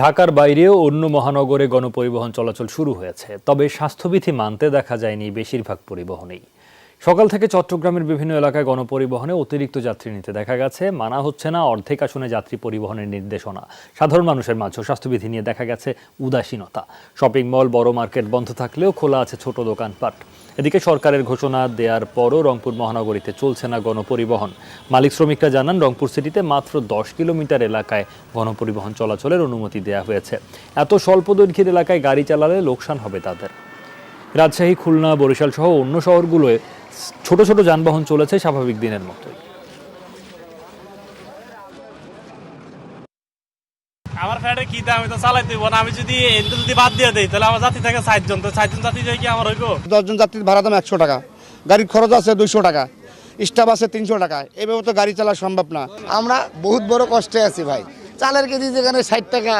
ঢাকার বাইরেও অন্য মহানগরে গণপরিবহন চলাচল শুরু হয়েছে, তবে স্বাস্থ্যবিধি মানতে দেখা যায়নি বেশিরভাগ পরিবহনেই। সকাল থেকে চট্টগ্রামের বিভিন্ন এলাকায় গণপরিবহনে অতিরিক্ত যাত্রী নিতে দেখা গেছে। মানা হচ্ছে না অর্ধেক আসনে যাত্রী পরিবহনের নির্দেশনা। সাধারণ মানুষের মাঝেও স্বাস্থ্যবিধি নিয়ে দেখা গেছে উদাসীনতা। শপিং মল, বড় মার্কেট বন্ধ থাকলেও খোলা আছে ছোট দোকানপাট। এদিকে সরকারের ঘোষণা দেওয়ার পরও রংপুর মহানগরীতে চলছে না গণপরিবহন। মালিক শ্রমিকরা জানান, রংপুর সিটিতে মাত্র 10 কিলোমিটার এলাকায় গণপরিবহন চলাচলের অনুমতি দেওয়া হয়েছে। এত স্বল্প দৈর্ঘ্যের এলাকায় গাড়ি চালালে লোকসান হবে তাদের। রাজশাহী, খুলনা, বরিশাল সহ অন্য শহরগুলোয় ছোট ছোট যানবাহন চলেছে স্বাভাবিক দিনের মতোই। আমার ফ্ল্যাটে কি দাম তো চালাইতে হইব না। আমি যদি বাদ দিয়ে দিই তাহলে আমার জাতি থাকে 6 জন, তো 6 জন জাতি কি আমার হইব? 10 জন যাত্রীর ভাড়া দাম 100 টাকা, গাড়ির খরচ আছে 200 টাকা, স্টাফ আছে 300 টাকা। এভাবে তো গাড়ি চালা সম্ভব না। আমরা বহুত বড় কষ্টে আছি ভাই। চালের কেজি যেখানে 60 টাকা,